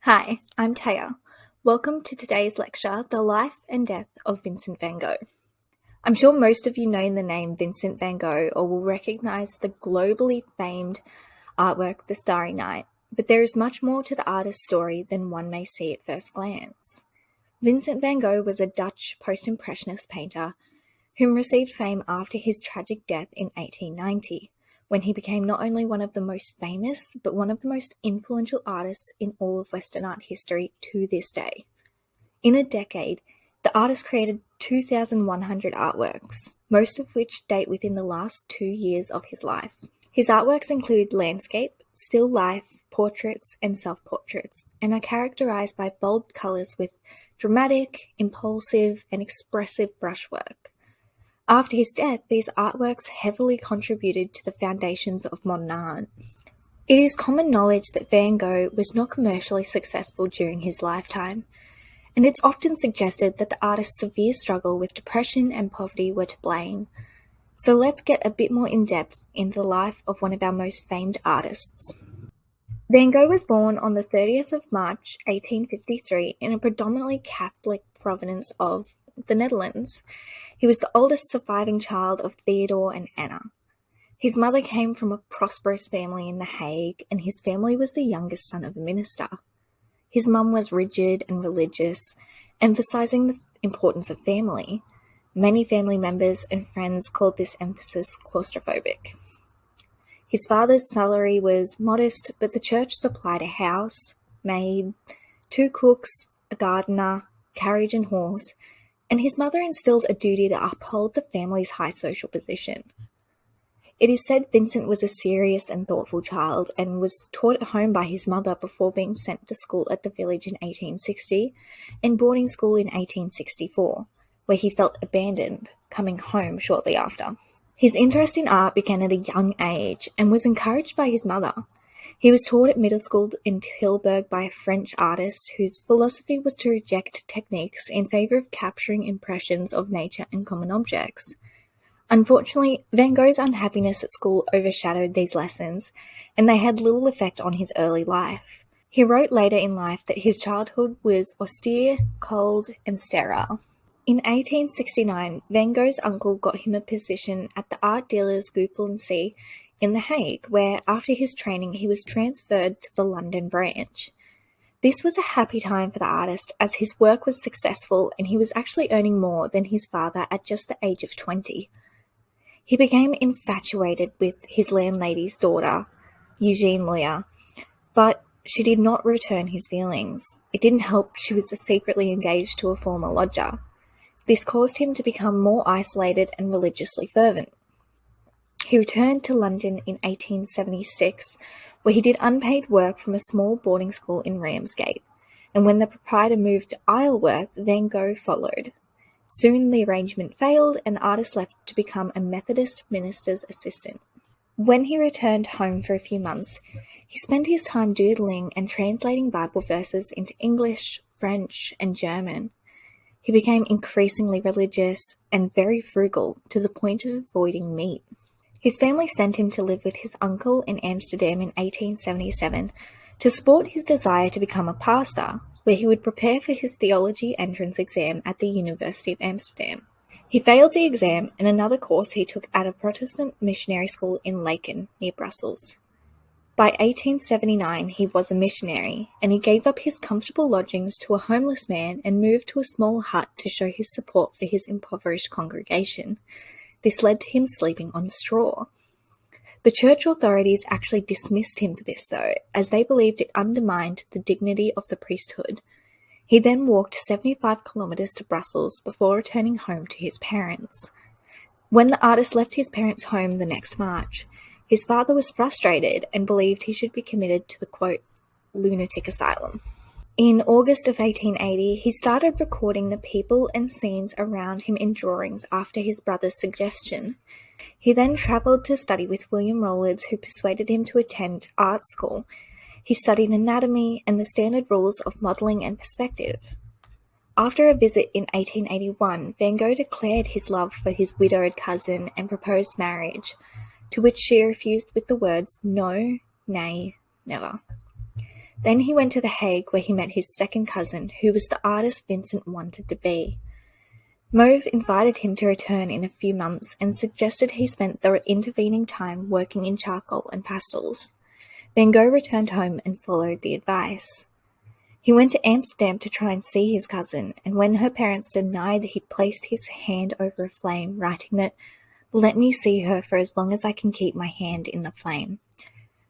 Hi, I'm Taya. Welcome to today's lecture, The Life and Death of Vincent van Gogh. I'm sure most of you know the name Vincent van Gogh or will recognise the globally famed artwork, The Starry Night, but there is much more to the artist's story than one may see at first glance. Vincent van Gogh was a Dutch post-impressionist painter whom received fame after his tragic death in 1890, when he became not only one of the most famous, but one of the most influential artists in all of Western art history to this day. In a decade, the artist created 2,100 artworks, most of which date within the last 2 years of his life. His artworks include landscape, still life, portraits, and self-portraits, and are characterized by bold colors with dramatic, impulsive, and expressive brushwork. After his death, these artworks heavily contributed to the foundations of modern art. It is common knowledge that Van Gogh was not commercially successful during his lifetime, and it's often suggested that the artist's severe struggle with depression and poverty were to blame. So let's get a bit more in-depth into the life of one of our most famed artists. Van Gogh was born on the 30th of March 1853 in a predominantly Catholic province of the Netherlands. He was the oldest surviving child of Theodore and Anna. His mother came from a prosperous family in The Hague, and his family was the youngest son of a minister. His mum was rigid and religious, emphasizing the importance of family. Many family members and friends called this emphasis claustrophobic. His father's salary was modest, but the church supplied a house, maid, 2 cooks, a gardener, carriage and horse, and his mother instilled a duty to uphold the family's high social position. It is said Vincent was a serious and thoughtful child and was taught at home by his mother before being sent to school at the village in 1860 and boarding school in 1864, where he felt abandoned, coming home shortly after. His interest in art began at a young age and was encouraged by his mother. He was taught at middle school in Tilburg by a French artist whose philosophy was to reject techniques in favor of capturing impressions of nature and common objects. Unfortunately, Van Gogh's unhappiness at school overshadowed these lessons, and they had little effect on his early life. He wrote later in life that his childhood was austere, cold, and sterile. In 1869, Van Gogh's uncle got him a position at the art dealers Goupil in The Hague, where, after his training, he was transferred to the London branch. This was a happy time for the artist, as his work was successful and he was actually earning more than his father at just the age of 20. He became infatuated with his landlady's daughter, Eugene Loya, but she did not return his feelings. It didn't help she was secretly engaged to a former lodger. This caused him to become more isolated and religiously fervent. He returned to London in 1876, where he did unpaid work from a small boarding school in Ramsgate, and when the proprietor moved to Isleworth, Van Gogh followed. Soon the arrangement failed, and the artist left to become a Methodist minister's assistant. When he returned home for a few months, he spent his time doodling and translating Bible verses into English, French, and German. He became increasingly religious and very frugal, to the point of avoiding meat. His family sent him to live with his uncle in Amsterdam in 1877 to support his desire to become a pastor, where he would prepare for his theology entrance exam at the University of Amsterdam. He failed the exam and another course he took at a Protestant missionary school in Laeken, near Brussels. By 1879, he was a missionary, and he gave up his comfortable lodgings to a homeless man and moved to a small hut to show his support for his impoverished congregation. This led to him sleeping on straw. The church authorities actually dismissed him for this, though, as they believed it undermined the dignity of the priesthood. He then walked 75 kilometers to Brussels before returning home to his parents. When the artist left his parents' home the next March, his father was frustrated and believed he should be committed to the, quote, lunatic asylum. In August of 1880, he started recording the people and scenes around him in drawings after his brother's suggestion. He then travelled to study with William Rollins, who persuaded him to attend art school. He studied anatomy and the standard rules of modelling and perspective. After a visit in 1881, Van Gogh declared his love for his widowed cousin and proposed marriage, to which she refused with the words, "No, nay, never." Then he went to The Hague, where he met his second cousin, who was the artist Vincent wanted to be. Mauve invited him to return in a few months and suggested he spent the intervening time working in charcoal and pastels. Van Gogh returned home and followed the advice. He went to Amsterdam to try and see his cousin, and when her parents denied, he placed his hand over a flame, writing that, "Let me see her for as long as I can keep my hand in the flame."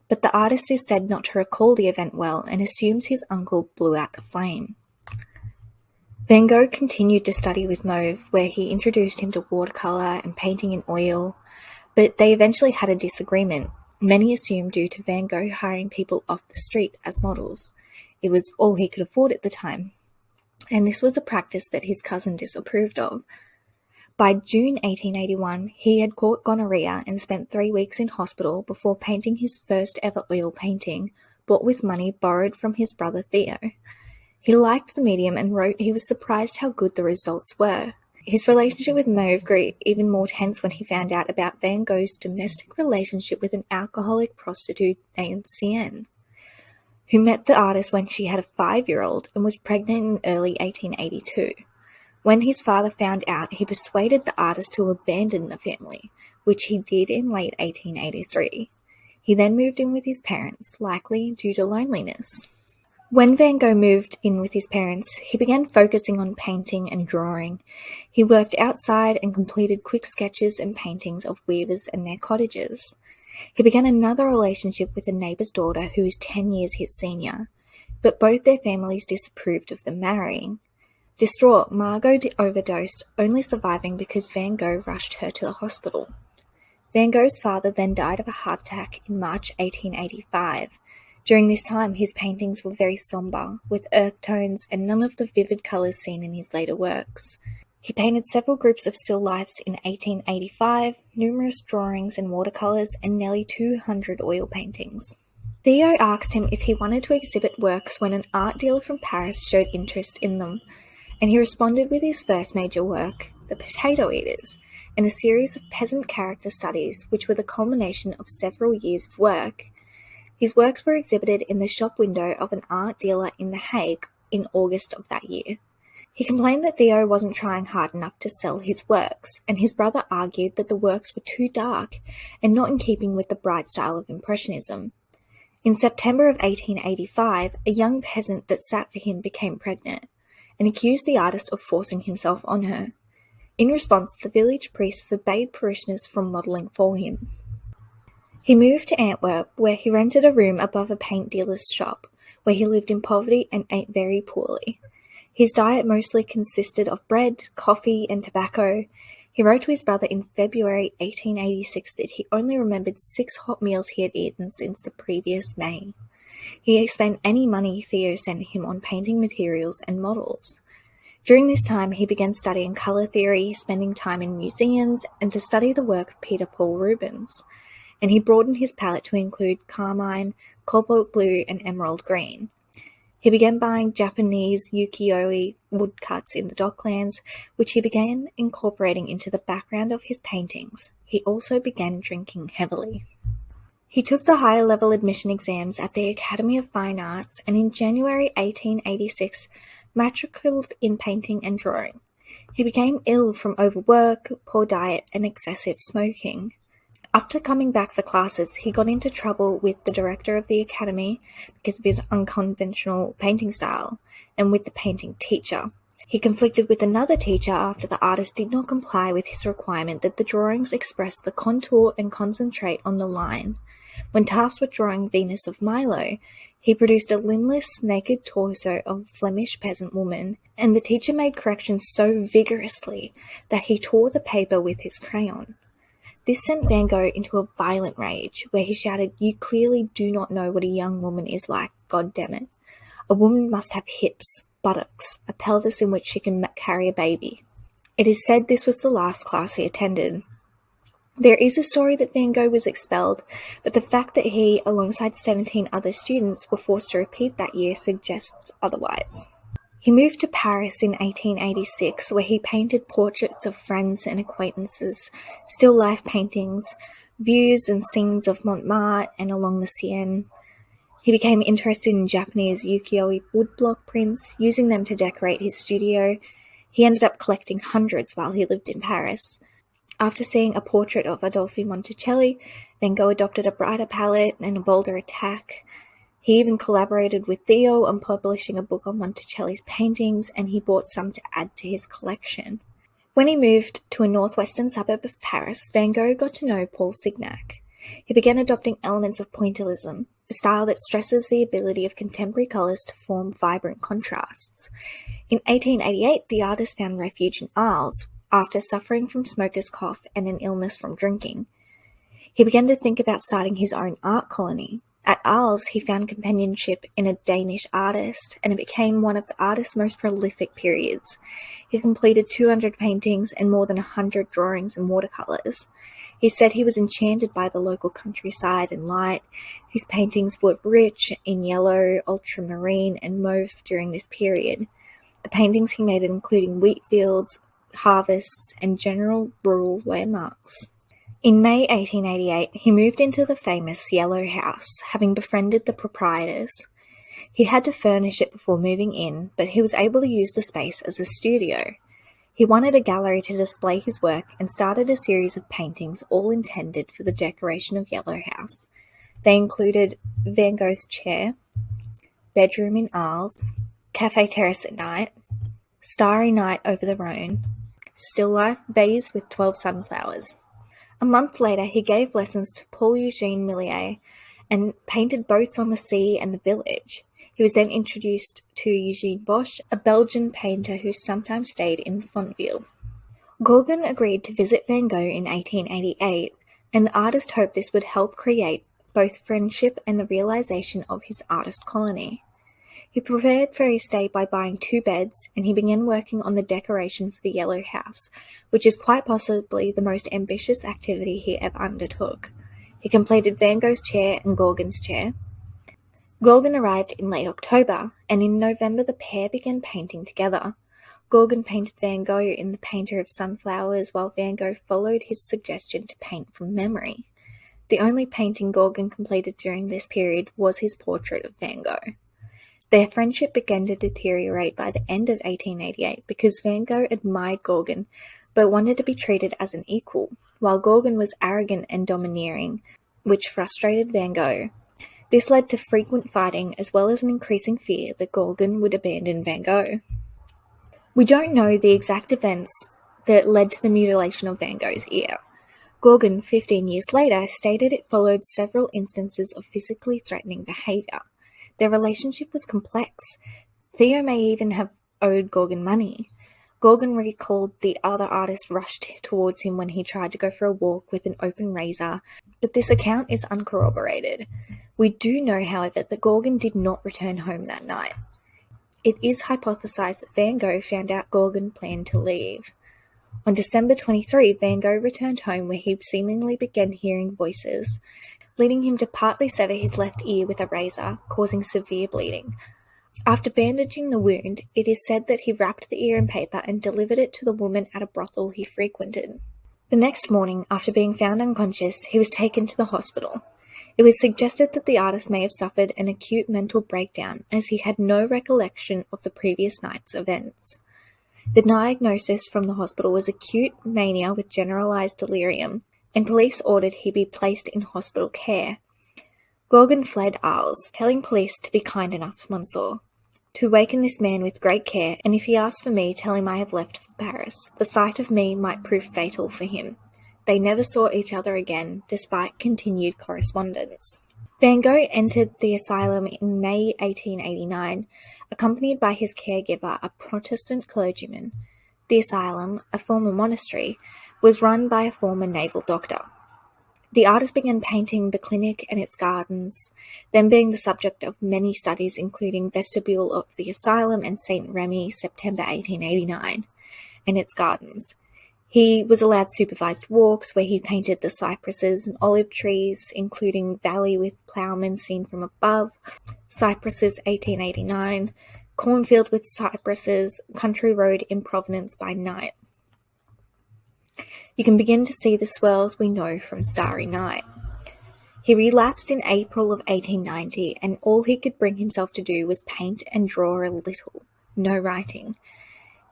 But the artist is said not to recall the event well and assumes his uncle blew out the flame. Van Gogh continued to study with Mauve, where he introduced him to watercolour and painting in oil, but they eventually had a disagreement, many assume due to Van Gogh hiring people off the street as models. It was all he could afford at the time, and this was a practice that his cousin disapproved of. By June 1881, he had caught gonorrhea and spent 3 weeks in hospital before painting his first ever oil painting, bought with money borrowed from his brother Theo. He liked the medium and wrote he was surprised how good the results were. His relationship with Mauve grew even more tense when he found out about Van Gogh's domestic relationship with an alcoholic prostitute named Sienne, who met the artist when she had a 5-year-old and was pregnant in early 1882. When his father found out, he persuaded the artist to abandon the family, which he did in late 1883. He then moved in with his parents, likely due to loneliness. When Van Gogh moved in with his parents, he began focusing on painting and drawing. He worked outside and completed quick sketches and paintings of weavers and their cottages. He began another relationship with a neighbour's daughter who was 10 years his senior, but both their families disapproved of them marrying. Distraught, Margot overdosed, only surviving because Van Gogh rushed her to the hospital. Van Gogh's father then died of a heart attack in March 1885. During this time, his paintings were very sombre, with earth tones and none of the vivid colours seen in his later works. He painted several groups of still lifes in 1885, numerous drawings and watercolours, and nearly 200 oil paintings. Theo asked him if he wanted to exhibit works when an art dealer from Paris showed interest in them, and he responded with his first major work, The Potato Eaters, and a series of peasant character studies which were the culmination of several years of work. His works were exhibited in the shop window of an art dealer in The Hague in August of that year. He complained that Theo wasn't trying hard enough to sell his works, and his brother argued that the works were too dark and not in keeping with the bright style of Impressionism. In September of 1885, a young peasant that sat for him became pregnant, and accused the artist of forcing himself on her. In response, the village priest forbade parishioners from modelling for him. He moved to Antwerp, where he rented a room above a paint dealer's shop, where he lived in poverty and ate very poorly. His diet mostly consisted of bread, coffee, and tobacco. He wrote to his brother in February 1886 that he only remembered 6 hot meals he had eaten since the previous May. He spent any money Theo sent him on painting materials and models. During this time, he began studying colour theory, spending time in museums, and to study the work of Peter Paul Rubens. And he broadened his palette to include carmine, cobalt blue, and emerald green. He began buying Japanese ukiyo-e woodcuts in the docklands, which he began incorporating into the background of his paintings. He also began drinking heavily. He took the higher level admission exams at the Academy of Fine Arts, and in January 1886 matriculated in painting and drawing. He became ill from overwork, poor diet, and excessive smoking. After coming back for classes, he got into trouble with the director of the academy because of his unconventional painting style, and with the painting teacher. He conflicted with another teacher after the artist did not comply with his requirement that the drawings express the contour and concentrate on the line. When tasked with drawing Venus of Milo, he produced a limbless, naked torso of a Flemish peasant woman, and the teacher made corrections so vigorously that he tore the paper with his crayon. This sent Van Gogh into a violent rage, where he shouted, "You clearly do not know what a young woman is like, God damn it. A woman must have hips, buttocks, a pelvis in which she can carry a baby." It is said this was the last class he attended. There is a story that Van Gogh was expelled, but the fact that he, alongside 17 other students, were forced to repeat that year suggests otherwise. He moved to Paris in 1886, where he painted portraits of friends and acquaintances, still life paintings, views and scenes of Montmartre and along the Seine. He became interested in Japanese ukiyo-e woodblock prints, using them to decorate his studio. He ended up collecting hundreds while he lived in Paris. After seeing a portrait of Adolphe Monticelli, Van Gogh adopted a brighter palette and a bolder attack. He even collaborated with Theo on publishing a book on Monticelli's paintings, and he bought some to add to his collection. When he moved to a northwestern suburb of Paris, Van Gogh got to know Paul Signac. He began adopting elements of pointillism, a style that stresses the ability of contemporary colours to form vibrant contrasts. In 1888, the artist found refuge in Arles after suffering from smoker's cough and an illness from drinking. He began to think about starting his own art colony. At Arles, he found companionship in a Danish artist, and it became one of the artist's most prolific periods. He completed 200 paintings and more than 100 drawings and watercolours. He said he was enchanted by the local countryside and light. His paintings were rich in yellow, ultramarine, and mauve during this period. The paintings he made including wheat fields, harvests, and general rural landmarks. In May 1888, he moved into the famous Yellow House, having befriended the proprietors. He had to furnish it before moving in, but he was able to use the space as a studio. He wanted a gallery to display his work and started a series of paintings all intended for the decoration of Yellow House. They included Van Gogh's chair, bedroom in Arles, Café Terrace at Night, Starry Night over the Rhone, still life vase with 12 sunflowers. A month later, he gave lessons to Paul-Eugène Millier and painted boats on the sea and the village. He was then introduced to Eugène Bosch, a Belgian painter who sometimes stayed in Fontville. Gauguin agreed to visit Van Gogh in 1888, and the artist hoped this would help create both friendship and the realization of his artist colony. He prepared for his stay by buying 2 beds, and he began working on the decoration for the Yellow House, which is quite possibly the most ambitious activity he ever undertook. He completed Van Gogh's chair and Gauguin's chair. Gauguin arrived in late October, and in November the pair began painting together. Gauguin painted Van Gogh in The Painter of Sunflowers, while Van Gogh followed his suggestion to paint from memory. The only painting Gauguin completed during this period was his portrait of Van Gogh. Their friendship began to deteriorate by the end of 1888 because Van Gogh admired Gauguin but wanted to be treated as an equal, while Gauguin was arrogant and domineering, which frustrated Van Gogh. This led to frequent fighting as well as an increasing fear that Gauguin would abandon Van Gogh. We don't know the exact events that led to the mutilation of Van Gogh's ear. Gauguin, 15 years later, stated it followed several instances of physically threatening behaviour. Their relationship was complex. Theo may even have owed Gauguin money. Gauguin recalled the other artist rushed towards him when he tried to go for a walk with an open razor, but this account is uncorroborated. We do know, however, that Gauguin did not return home that night. It is hypothesized that Van Gogh found out Gauguin planned to leave. On December 23, Van Gogh returned home where he seemingly began hearing voices, leading him to partly sever his left ear with a razor, causing severe bleeding. After bandaging the wound, it is said that he wrapped the ear in paper and delivered it to the woman at a brothel he frequented. The next morning, after being found unconscious, he was taken to the hospital. It was suggested that the artist may have suffered an acute mental breakdown, as he had no recollection of the previous night's events. The diagnosis from the hospital was acute mania with generalized delirium, and police ordered he be placed in hospital care. Gauguin fled Arles, telling police to be kind enough, Monsieur, to waken this man with great care, and if he asks for me, tell him I have left for Paris. The sight of me might prove fatal for him. They never saw each other again, despite continued correspondence. Van Gogh entered the asylum in May 1889, accompanied by his caregiver, a Protestant clergyman. The asylum, a former monastery, was run by a former naval doctor. The artist began painting the clinic and its gardens, then being the subject of many studies including Vestibule of the Asylum and St. Remy, September 1889, and its gardens. He was allowed supervised walks where he painted the cypresses and olive trees, including Valley with Ploughmen seen from above, Cypresses 1889, Cornfield with cypresses, Country Road in Providence by night. You can begin to see the swirls we know from Starry Night. He relapsed in April of 1890, and all he could bring himself to do was paint and draw a little, no writing.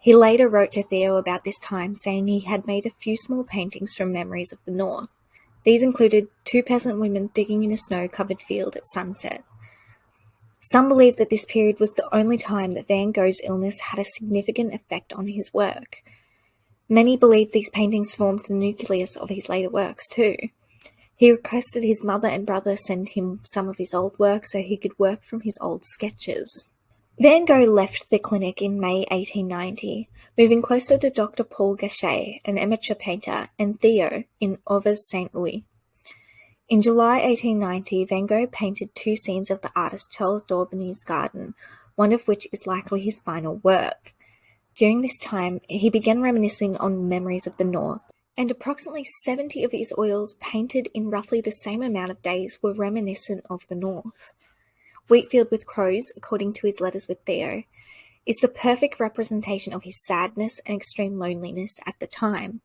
He later wrote to Theo about this time, saying he had made a few small paintings from memories of the north. These included two peasant women digging in a snow-covered field at sunset. Some believe that this period was the only time that Van Gogh's illness had a significant effect on his work. Many believe these paintings formed the nucleus of his later works too. He requested his mother and brother send him some of his old work so he could work from his old sketches. Van Gogh left the clinic in May 1890, moving closer to Dr. Paul Gachet, an amateur painter, and Theo in Auvers Saint-Louis. In July 1890, Van Gogh painted two scenes of the artist Charles d'Aubigny's garden, one of which is likely his final work. During this time, he began reminiscing on memories of the north, and approximately 70 of his oils, painted in roughly the same amount of days, were reminiscent of the north. Wheatfield with Crows, according to his letters with Theo, is the perfect representation of his sadness and extreme loneliness at the time.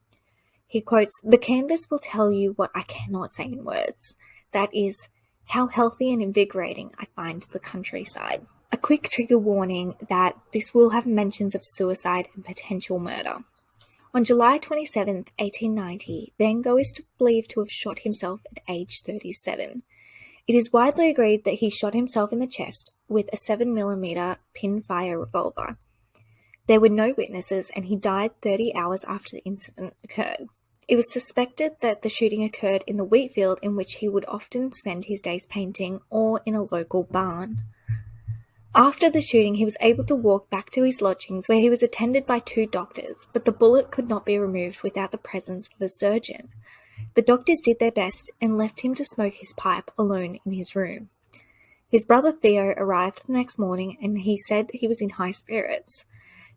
He quotes, "The canvas will tell you what I cannot say in words. That is, how healthy and invigorating I find the countryside." A quick trigger warning that this will have mentions of suicide and potential murder. On July 27, 1890, Van Gogh is believed to have shot himself at age 37. It is widely agreed that he shot himself in the chest with a 7mm pin-fire revolver. There were no witnesses, and he died 30 hours after the incident occurred. It was suspected that the shooting occurred in the wheat field in which he would often spend his days painting, or in a local barn. After the shooting, he was able to walk back to his lodgings, where he was attended by two doctors, but the bullet could not be removed without the presence of a surgeon. The doctors did their best and left him to smoke his pipe alone in his room. His brother Theo arrived the next morning, and he said he was in high spirits.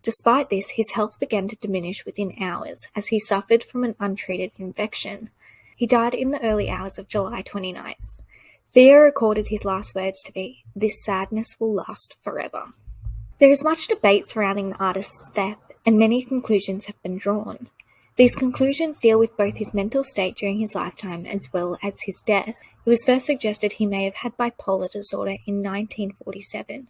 Despite this, his health began to diminish within hours, as he suffered from an untreated infection. He died in the early hours of July 29th. Theo recorded his last words to be, "This sadness will last forever." There is much debate surrounding the artist's death, and many conclusions have been drawn. These conclusions deal with both his mental state during his lifetime as well as his death. It was first suggested he may have had bipolar disorder in 1947,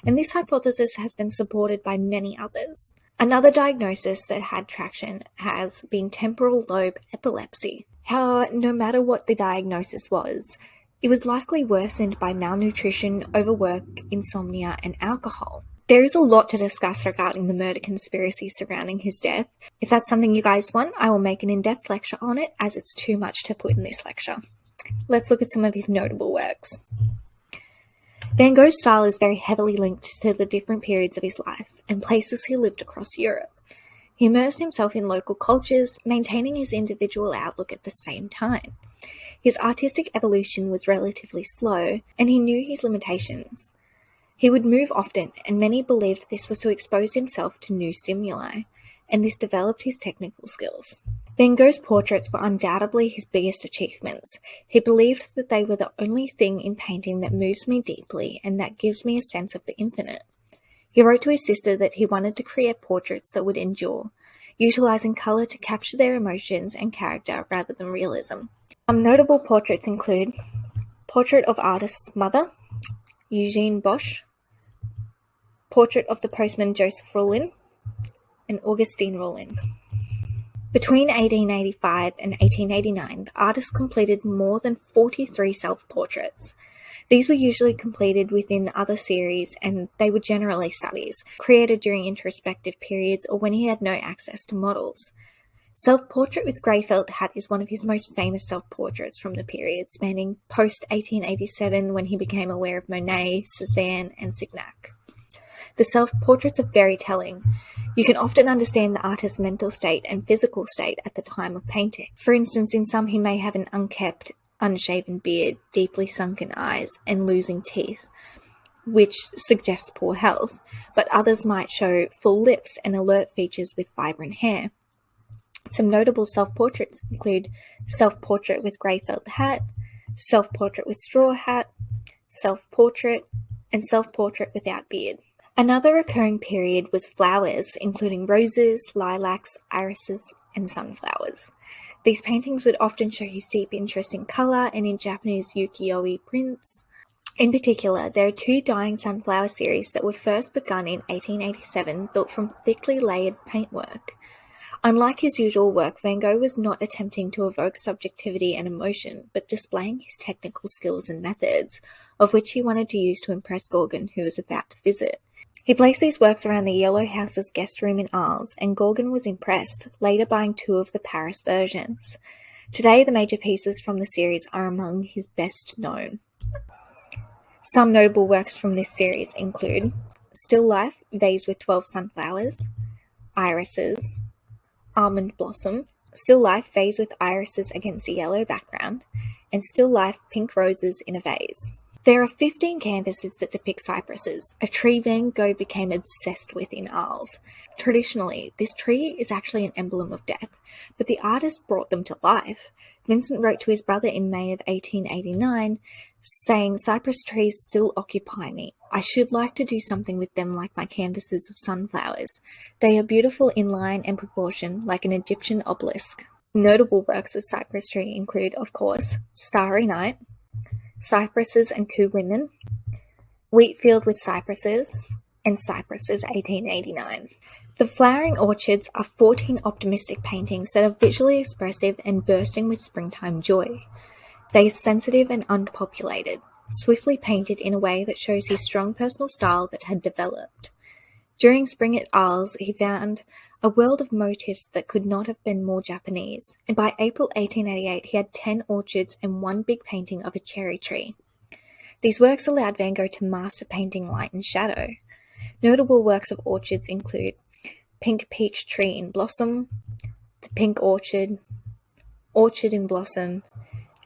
and this hypothesis has been supported by many others. Another diagnosis that had traction has been temporal lobe epilepsy. However, no matter what the diagnosis was, it was likely worsened by malnutrition, overwork, insomnia, and alcohol. There is a lot to discuss regarding the murder conspiracy surrounding his death. If that's something you guys want, I will make an in-depth lecture on it, as it's too much to put in this lecture. Let's look at some of his notable works. Van Gogh's style is very heavily linked to the different periods of his life and places he lived across Europe. He immersed himself in local cultures, maintaining his individual outlook at the same time. His artistic evolution was relatively slow, and he knew his limitations. He would move often, and many believed this was to expose himself to new stimuli, and this developed his technical skills. Van Gogh's portraits were undoubtedly his biggest achievements. He believed that they were the only thing in painting that moves me deeply and that gives me a sense of the infinite. He wrote to his sister that he wanted to create portraits that would endure, utilizing color to capture their emotions and character rather than realism. Some notable portraits include Portrait of Artist's Mother, Eugene Bosch, Portrait of the Postman Joseph Rollin, and Augustine Rollin. Between 1885 and 1889, the artist completed more than 43 self-portraits. These were usually completed within other series, and they were generally studies, created during introspective periods or when he had no access to models. Self-Portrait with Grey Felt Hat is one of his most famous self-portraits from the period, spanning post-1887 when he became aware of Monet, Cézanne, and Signac. The self-portraits are very telling. You can often understand the artist's mental state and physical state at the time of painting. For instance, in some he may have an unkempt, unshaven beard, deeply sunken eyes, and losing teeth, which suggests poor health, but others might show full lips and alert features with vibrant hair. Some notable self-portraits include Self-Portrait with Grey Felt Hat, Self-Portrait with Straw Hat, Self-Portrait, and Self-Portrait without beard. Another recurring period was flowers, including roses, lilacs, irises, and sunflowers. These paintings would often show his deep interest in colour and in Japanese ukiyo-e prints. In particular, there are two Dying Sunflower series that were first begun in 1887, built from thickly layered paintwork. Unlike his usual work, Van Gogh was not attempting to evoke subjectivity and emotion, but displaying his technical skills and methods, of which he wanted to use to impress Gauguin, who was about to visit. He placed these works around the Yellow House's guest room in Arles, and Gauguin was impressed, later buying two of the Paris versions. Today, the major pieces from the series are among his best known. Some notable works from this series include Still Life, vase with 12 sunflowers, irises, almond blossom, Still Life, vase with irises against a yellow background, and Still Life, pink roses in a vase. There are 15 canvases that depict cypresses, a tree Van Gogh became obsessed with in Arles. Traditionally, this tree is actually an emblem of death, but the artist brought them to life. Vincent wrote to his brother in May of 1889, saying, "Cypress trees still occupy me. I should like to do something with them like my canvases of sunflowers. They are beautiful in line and proportion, like an Egyptian obelisk." Notable works with cypress tree include, of course, Starry Night, Cypresses and Coup Women, Wheatfield with Cypresses, and Cypresses 1889. The Flowering Orchards are 14 optimistic paintings that are visually expressive and bursting with springtime joy. They are sensitive and unpopulated, swiftly painted in a way that shows his strong personal style that had developed. During spring at Arles, he found a world of motifs that could not have been more Japanese, and by April 1888 he had 10 orchards and one big painting of a cherry tree. These works allowed Van Gogh to master painting light and shadow. Notable works of orchards include Pink Peach Tree in Blossom, The Pink Orchard, Orchard in Blossom,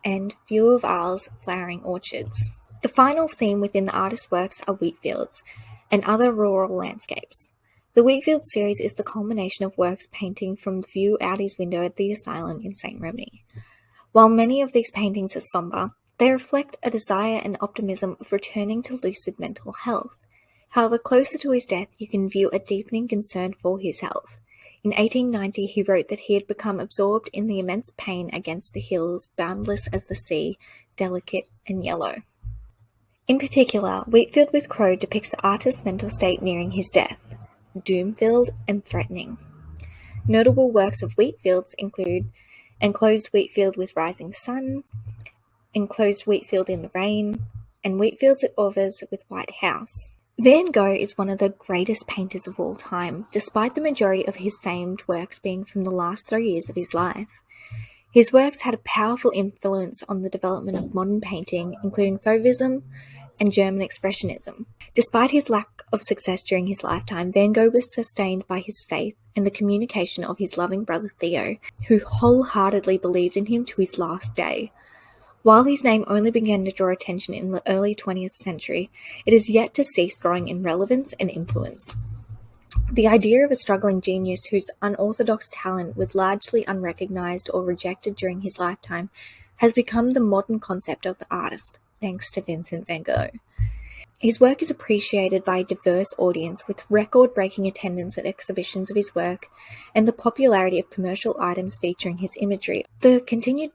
and View of Arles Flowering Orchards. The final theme within the artist's works are wheatfields and other rural landscapes. The Wheatfield series is the culmination of works painting from the view out his window at the asylum in St. Remy. While many of these paintings are sombre, they reflect a desire and optimism of returning to lucid mental health. However, closer to his death, you can view a deepening concern for his health. In 1890, he wrote that he had become absorbed in the immense pain against the hills, boundless as the sea, delicate and yellow. In particular, Wheatfield with Crow depicts the artist's mental state nearing his death, doom-filled and threatening. Notable works of Wheatfields include Enclosed Wheatfield with Rising Sun, Enclosed Wheatfield in the Rain, and Wheatfields at Overs with White House. Van Gogh is one of the greatest painters of all time, despite the majority of his famed works being from the last 3 years of his life. His works had a powerful influence on the development of modern painting, including Fauvism and German Expressionism. Despite his lack of success during his lifetime, Van Gogh was sustained by his faith and the communication of his loving brother Theo, who wholeheartedly believed in him to his last day. While his name only began to draw attention in the early 20th century, it is yet to cease growing in relevance and influence. The idea of a struggling genius whose unorthodox talent was largely unrecognized or rejected during his lifetime has become the modern concept of the artist, thanks to Vincent Van Gogh. His work is appreciated by a diverse audience with record-breaking attendance at exhibitions of his work and the popularity of commercial items featuring his imagery. The continued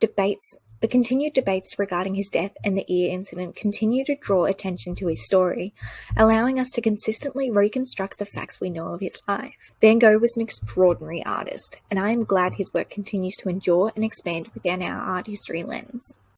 debates regarding his death and the ear incident continue to draw attention to his story, allowing us to consistently reconstruct the facts we know of his life. Van Gogh was an extraordinary artist, and I am glad his work continues to endure and expand within our art history lens.